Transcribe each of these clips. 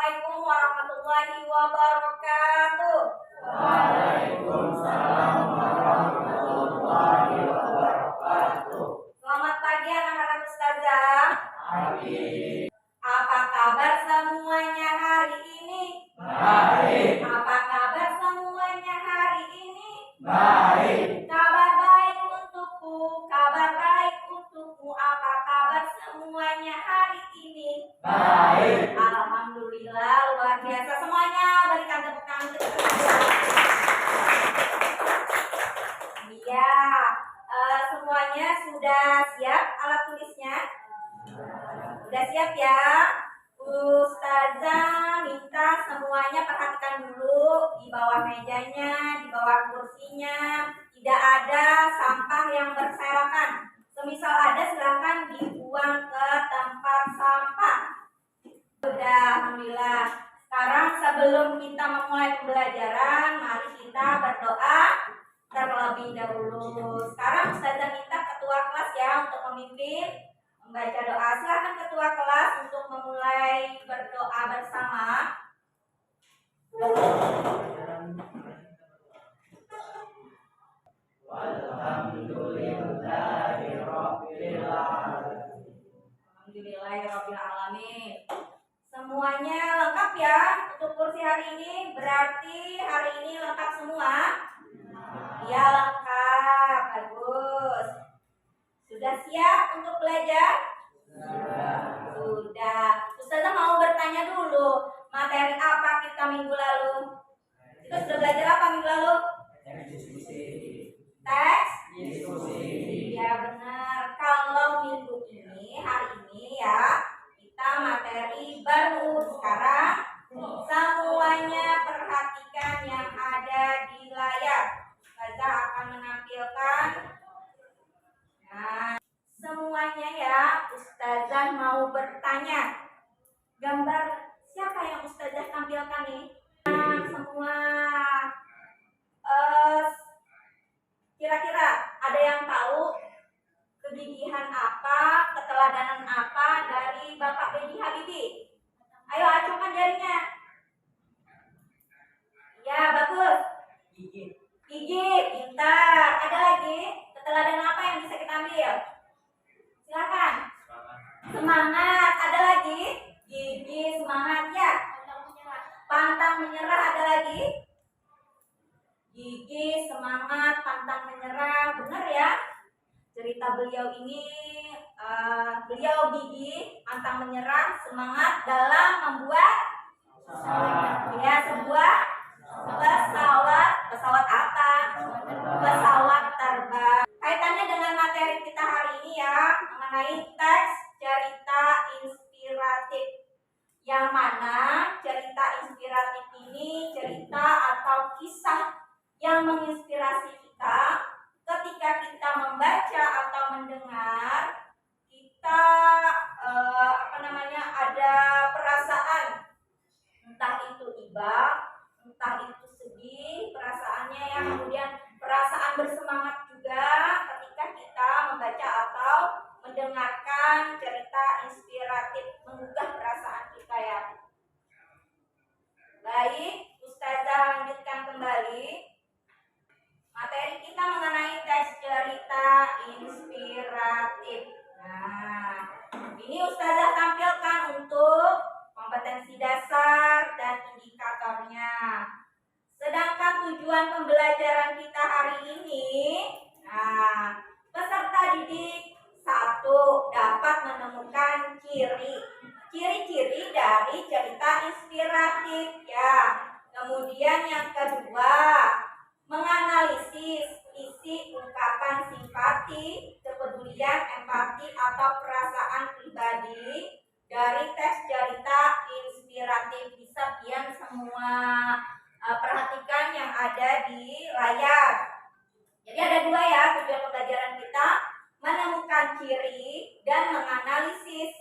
Assalamualaikum warahmatullahi wabarakatuh. Waalaikumsalam warahmatullahi wabarakatuh. Selamat pagi anak-anak ustazah. Pagi. Apa kabar semuanya hari ini? Baik. Apa kabar semuanya hari ini? Baik. Kabar baik untukku, kabar baik untukmu. Apa kabar semuanya hari ini? Baik. Alhamdulillah, luar biasa semuanya. Berikan tepuk tangan untuk Iya, semuanya sudah siap alat tulisnya? Sudah siap ya? Ustazah minta semuanya perhatikan dulu di bawah mejanya, di bawah kursinya, tidak ada sampah yang berserakan. Semisal ada silakan dibuang ke tempat sampah. Sudah, alhamdulillah. Sekarang sebelum kita memulai pembelajaran, mari kita berdoa terlebih dahulu. Sekarang Ustazah minta ketua kelas ya untuk memimpin membaca doa. Silakan ketua kelas untuk memulai berdoa bersama. Alhamdulillahirabbil alamin. Semuanya lengkap ya untuk kursi hari ini. Berarti hari ini lengkap semua? Ya lengkap, bagus. Sudah siap untuk belajar? Sudah. Ustazah mau bertanya dulu, materi apa kita minggu lalu? Kita sudah belajar apa minggu lalu? Teks? Ya benar. Kalau minggu ini, hari ini ya, kita materi baru. Sekarang semuanya perhatikan yang ada di layar. Ustazah akan menampilkan. Nah, semuanya ya, Ustazah mau bertanya. Gambar siapa yang Ustazah tampilkan nih? Nah, semua kira-kira ada yang tahu kegigihan apa, keteladanan apa dari Bapak B.J. Habibie? Ayo acungkan jarinya. Ya, bagus. Gigih, pintar. Ada lagi? Keteladanan apa yang bisa kita ambil? Silakan. Semangat. Ada lagi? Gigih, semangat ya. Pantang menyerah. Ada lagi? Gigih, semangat, pantang menyerah. Benar ya? Cerita beliau ini, beliau gigih, pantang menyerah, semangat dalam membuat ya sebuah pesawat apa? Pesawat terbang. Kaitannya dengan materi kita hari ini ya, mengenai teks cerita inspiratif. Yang mana cerita inspiratif ini cerita atau kisah yang menginspirasi kita ketika kita membaca atau mendengar, kita ada perasaan, entah itu iba, entah itu sedih, perasaannya ya, kemudian perasaan bersemangat juga ketika kita membaca atau mendengarkan cerita inspiratif, menggugah perasaan kita ya. Baik, Ustazah lanjutkan kembali. Materi kita mengenai teks cerita inspiratif. Nah, ini Ustazah tampilkan untuk kompetensi dasar dan indikatornya. Sedangkan tujuan pembelajaran kita hari ini, peserta didik 1 dapat menemukan ciri-ciri dari cerita inspiratif ya. Kemudian yang kedua, menganalisis isi ungkapan simpati, kepedulian, empati atau perasaan pribadi dari teks cerita inspiratif. Bisa pian semua perhatikan yang ada di layar. Jadi ada 2 ya tujuan pembelajaran kita, menemukan ciri dan menganalisis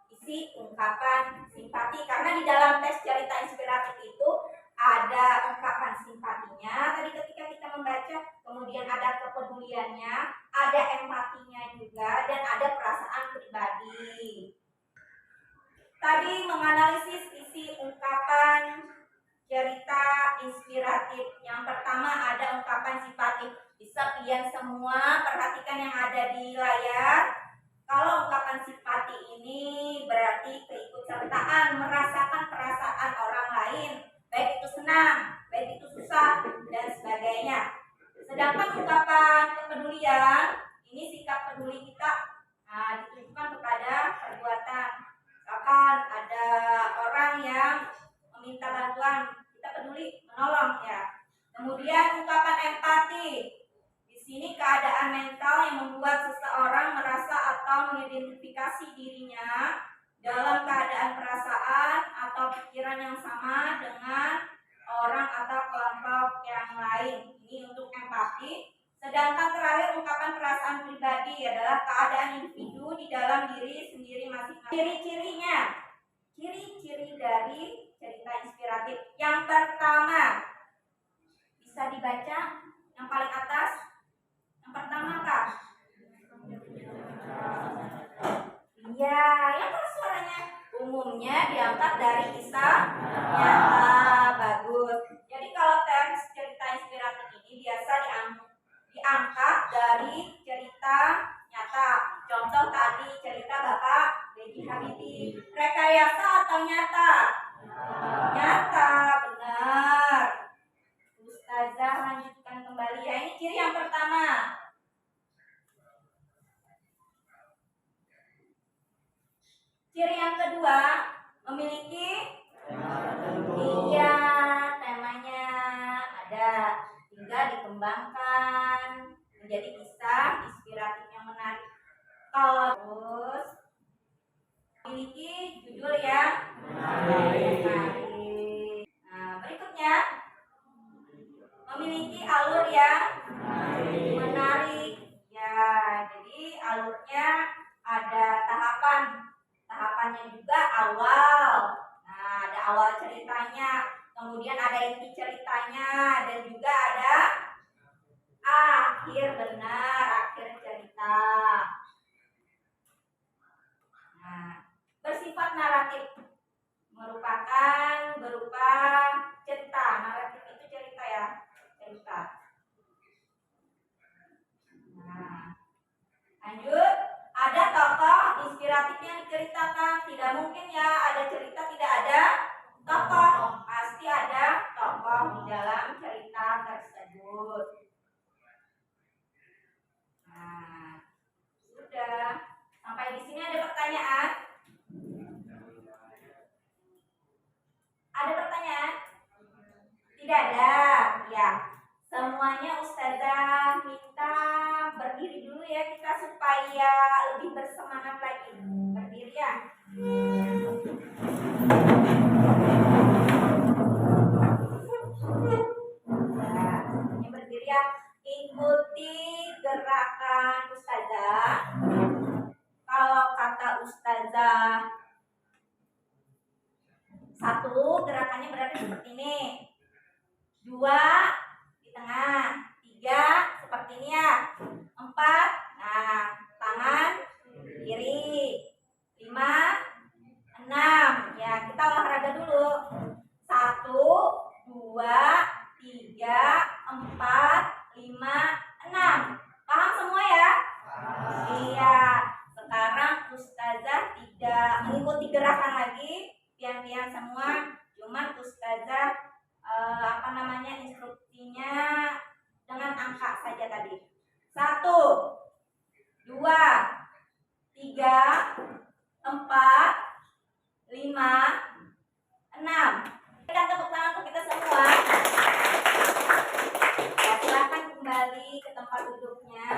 isi ungkapan simpati. Karena di dalam teks cerita inspiratif itu ada ungkapan simpatinya tadi ketika kita membaca, kemudian ada kepeduliannya, ada empatinya juga, dan ada perasaan pribadi. Tadi menganalisis isi berisi ungkapan cerita inspiratif. Yang pertama ada ungkapan simpatik. Bisa pian semua perhatikan yang ada di layar. Kalau ungkapan simpati ini berarti keikutsertaan, merasakan perasaan orang lain, baik itu senang, baik itu susah, dan sebagainya. Sedangkan ungkapan kepedulian, ini sikap peduli kita ditujukan kepada perbuatan. Misalkan ada orang yang meminta bantuan, kita peduli, menolong ya. Kemudian ungkapan empati. Di sini keadaan mental yang membuat seseorang merasa atau mengidentifikasi dirinya dalam keadaan perasaan atau pikiran yang sama dengan orang atau kelompok yang lain. Ini untuk empati. Sedangkan terakhir ungkapan perasaan pribadi adalah keadaan individu di dalam diri sendiri masing-masing. Ciri-cirinya, ciri-ciri dari cerita inspiratif. Yang pertama, bisa dibaca yang paling atas. Yang pertama apa? Iya, yang keras suaranya. Umumnya diangkat dari kisah nyata. Bagus. Jadi kalau teks cerita inspiratif ini biasa diangkat dari cerita nyata. Contoh tadi cerita Bapak B.J. Habibie. Rekayasa atau nyata? Nyata, benar. Ustazah lanjutkan kembali ya. Ini ciri yang pertama. Ciri yang kedua, memiliki iya, temanya ada, tinggal dikembangkan menjadi kisah inspiratif yang menarik. Kalau terus memiliki judul yang menarik. Nah, berikutnya memiliki alur yang menarik. Ya, jadi alurnya ada tahapan. Tahapannya juga awal. Nah, ada awal ceritanya, kemudian ada inti ceritanya, dan juga ada akhir, benar, akhir cerita. Nah, bersifat naratif, merupakan berupa cerita. Naratif itu cerita ya, cerita. Nah, lanjut. Ada tokoh inspiratif yang diceritakan. Tidak mungkin ya ada cerita tidak ada tokoh. Pasti ada tokoh di dalam cerita tersebut. Nah, sudah. Sampai di sini ada pertanyaan? Ada pertanyaan? Tidak ada. Ya. Semuanya Ustazah minta berdiri dulu ya kita supaya lebih bersemangat lagi. Berdiri ya. Nah, ini berdiri ya. Ikuti gerakan Ustazah. Kalau kata Ustazah satu, gerakannya berarti seperti ini. 2 di tengah, 3 seperti ini ya, 4 nah tangan kiri, 5 6 ya, kita olahraga dulu. 1 2 3 4 5 6. Paham semua ya? Iya. Sekarang Ustazah tidak mengikuti gerakan lagi, pian-pian semua, cuman Ustazah instruksinya dengan angka saja tadi. 1 2 3 4 5 6. Berikan tepuk tangan untuk kita semua. Ya, silakan kembali ke tempat duduknya.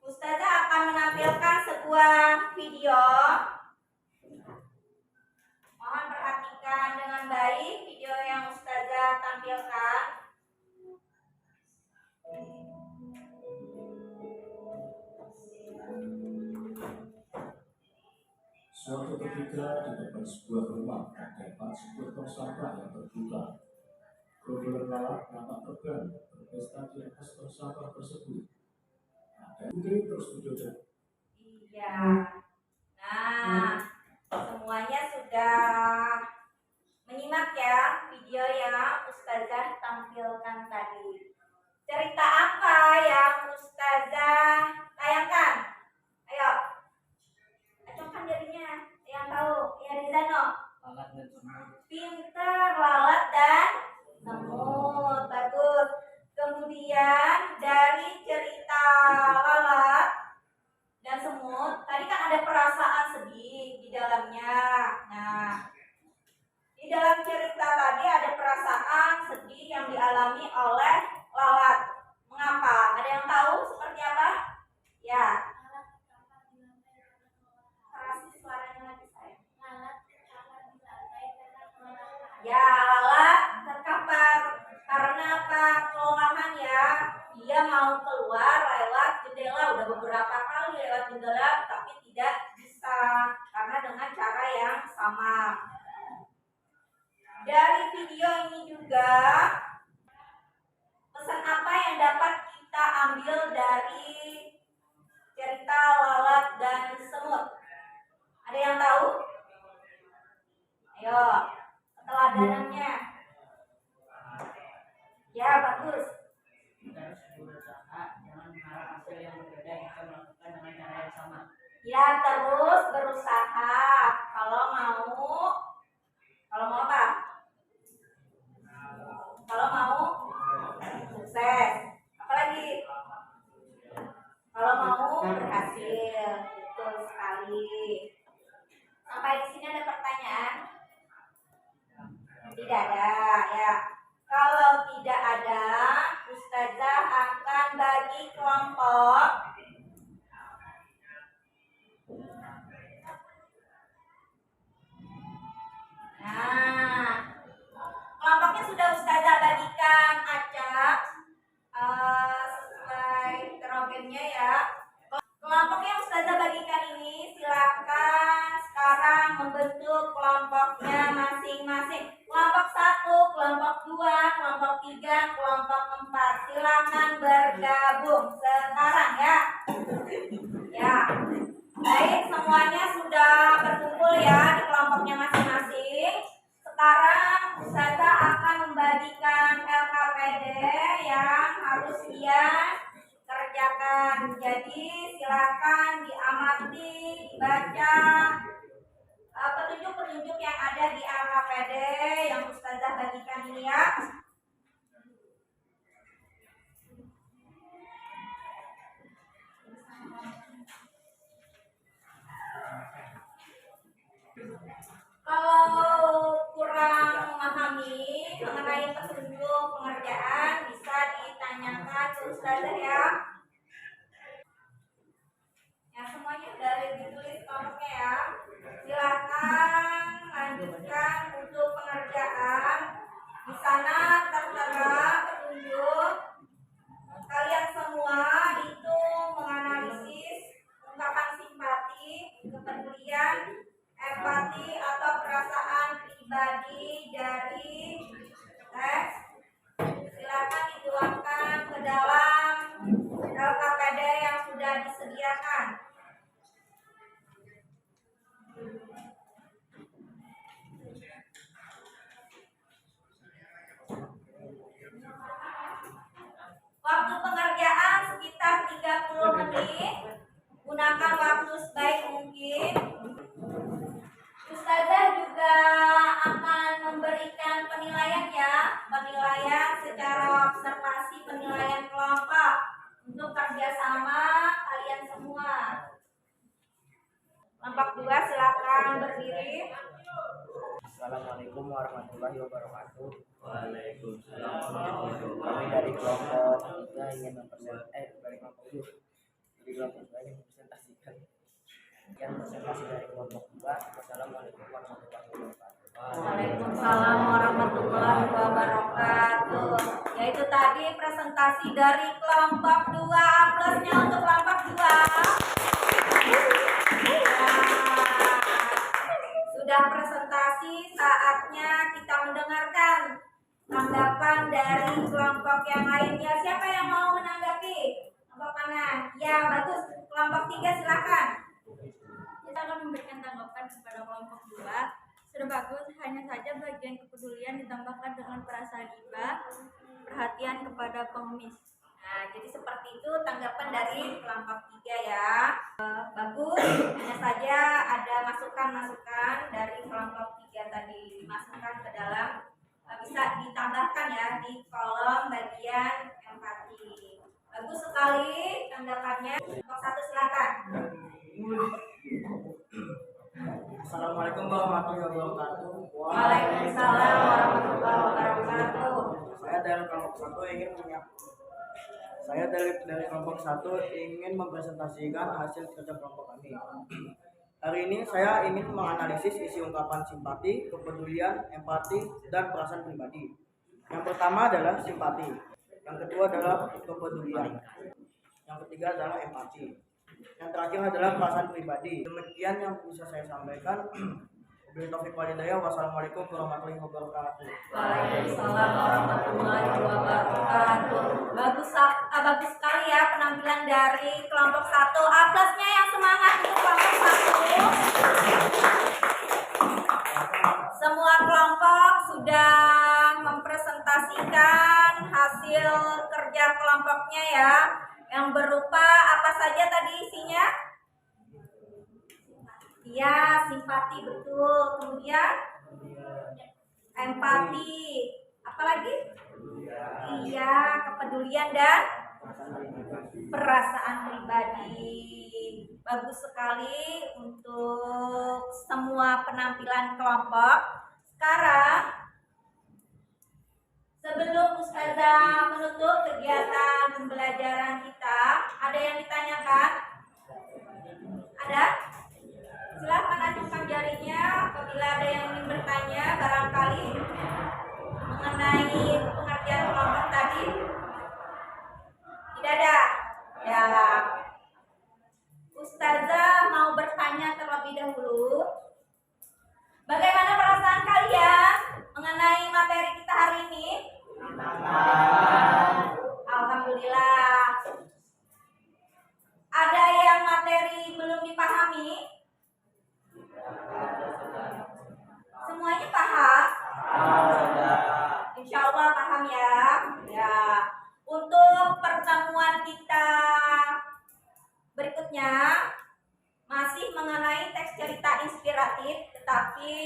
Ustazah akan menampilkan sebuah video. Mohon perhatikan dengan baik video yang Ustazah tampilkan. Suatu ketika di depan sebuah rumah terdapat sebuah tong sampah yang terbuka. Gerombolan lalak nampak terbang berpesta di atas tong sampah tersebut. Ada ide terus berjoget. Iya, Ya. Nah, semuanya sudah menyimak ya video yang Ustazah tampilkan tadi. Cerita apa yang Ustazah tayangkan? Ayo, acungkan jarinya. Yang tahu, ya Rizano. Lalat dan semut. Pinter, lalat dan semut. Bagus. Kemudian dari cerita lalat dan semut, tadi kan ada perasaan sedih di dalamnya. Nah, di dalam cerita tadi ada perasaan sedih yang dialami oleh lalat. Mengapa? Ada yang tahu seperti apa? Ya. Kasih suaranya lagi saya. Ya, lalat terkapar karena apa? Kelelahan ya. Dia mau keluar lewat jendela, udah beberapa kali lewat jendela tapi tidak bisa karena dengan cara yang sama. Dari video ini juga pesan apa yang dapat kita ambil dari cerita lalat dan semut? Ada yang tahu? Ayo, keteladanan-nya. Ya, bagus. Kita harus berusaha, jangan mengharap hasil yang berbeda jika melakukan dengan cara yang sama. Ya, terus berusaha. Kalau mau apa? Kalau mau sukses. Apalagi? Kalau mau berhasil. Betul sekali. Sampai di sini ada pertanyaan? Tidak ada, ya. Kalau tidak ada, Ustazah akan bagi kelompok. Nah, kelompoknya sudah Ustazah bagikan acak sesuai heterogennya ya. Kelompok yang Ustazah bagikan ini silakan sekarang membentuk kelompoknya masing-masing. Kelompok 1, kelompok 2, kelompok 3, kelompok 4. Silakan bergabung sekarang ya. Ya. Baik, semuanya sudah berkumpul ya di kelompoknya masing-masing. Sekarang Ustazah akan membagikan LKPD yang harus dia kerjakan. Jadi silakan diamati, dibaca petunjuk-petunjuk yang ada di LKPD yang Ustazah bagikan ini ya. Kalau kurang memahami mengenai petunjuk pengerjaan bisa ditanyakan ke Ustazah ya. Ya, semuanya sudah ditulis kelompoknya ya. Silakan lanjutkan untuk pengerjaan. Di sana tertera petunjuk. Kalian semua itu menganalisis ungkapan simpati, kepedulian, empati atau perasaan pribadi dari teks. Silakan dituangkan ke dalam LKPD yang sudah disediakan. Waktu pengerjaan sekitar 30 menit. Gunakan waktu sebaik mungkin. Ustazah juga akan memberikan penilaian ya. Penilaian secara observasi, penilaian kelompok untuk kerjasama kalian semua. Kelompok 2 silakan berdiri. Assalamualaikum warahmatullahi wabarakatuh. Waalaikumsalam warahmatullahi Kami dari kelompok 3 ingin dari kelompok 2 ingin mempresentasikan presentasi dari kelompok 2. Wassalamualaikum warahmatullahi wabarakatuh. Waalaikumsalam warahmatullahi wabarakatuh. Yaitu tadi presentasi dari kelompok 2. Plusnya untuk kelompok 2. Sudah presentasi, saatnya kita mendengarkan tanggapan dari kelompok yang lainnya. Siapa yang mau menanggapi? Kelompok mana? Ya, bagus. Kelompok 3 silakan. Kita akan memberikan tanggapan kepada kelompok 2. Sudah bagus, hanya saja bagian kepedulian ditambahkan dengan perasaan iba, perhatian kepada pengemis. Nah, jadi seperti itu tanggapan dari kelompok 3 ya. Bagus, hanya saja ada masukan-masukan dari kelompok 3 tadi dimasukkan ke dalam, bisa ditambahkan ya di kolom bagian empati. Bagus sekali tanggapannya. Kelompok 1 silakan. Assalamualaikum warahmatullahi wabarakatuh. Waalaikumsalam warahmatullahi wabarakatuh. Saya dari kelompok 1 ingin mempresentasikan hasil kerja kelompok kami. Hari ini saya ingin menganalisis isi ungkapan simpati, kepedulian, empati, dan perasaan pribadi. Yang pertama adalah simpati, yang kedua adalah kepedulian, yang ketiga adalah empati, yang terakhir adalah perasaan pribadi. Demikian yang bisa saya sampaikan. Wabillahi taufiq wal hidayah. Wassalamualaikum warahmatullahi wabarakatuh. Waalaikumsalam warahmatullahi wabarakatuh. Bagus sekali ya penampilan dari kelompok 1. Aplasnya yang semangat untuk kelompok 1. Semua kelompok sudah mempresentasikan hasil kerja kelompoknya ya, yang berupa apa saja tadi isinya? Iya, simpati betul. Kemudian empati. Apalagi? Iya, kepedulian dan perasaan pribadi. Bagus sekali untuk semua penampilan kelompok. Sekarang sebelum Ustazah menutup kegiatan pembelajaran kita, ada yang ditanyakan? Ada? Silahkan acungkan jarinya apabila ada yang ingin bertanya barangkali mengenai pengertian kelompok tadi. Tidak ada? Ya. Ustazah mau bertanya terlebih dahulu. Bagaimana perasaan kalian mengenai materi kita hari ini? Alhamdulillah. Ada yang materi belum dipahami? Semuanya paham? Insya Allah paham ya. Ya. Untuk pertemuan kita berikutnya masih mengenai teks cerita inspiratif, tetapi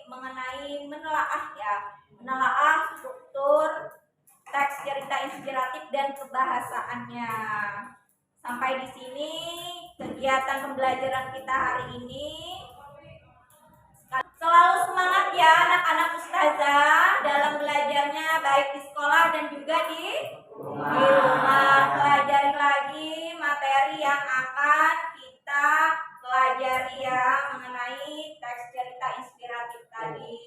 mengenai menelaah ya, menelaah struktur teks cerita inspiratif dan kebahasaannya. Sampai di sini kegiatan pembelajaran kita hari ini. Selalu semangat ya anak-anak ustazah dalam belajarnya, baik di sekolah dan juga di rumah. Pelajari lagi materi yang akan kita pelajari ya, mengenai teks cerita inspiratif tadi.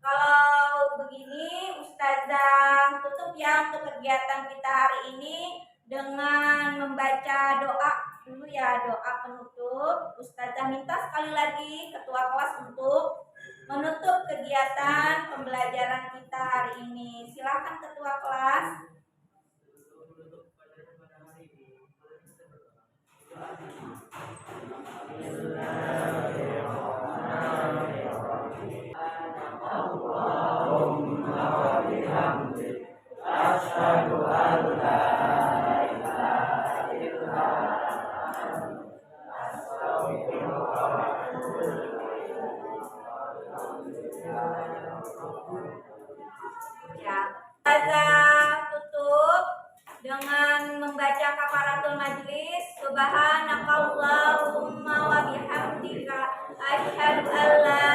Kalau begini ustazah tutup ya untuk kegiatan kita hari ini dengan membaca doa dulu ya, doa penutup. Ustazah minta sekali lagi ketua kelas untuk menutup kegiatan pembelajaran kita hari ini. Silakan ketua kelas. Ya, Ustazah tutup dengan membaca kafaratul majlis. Subhanakallahumma wa bihamdika asyhadu an la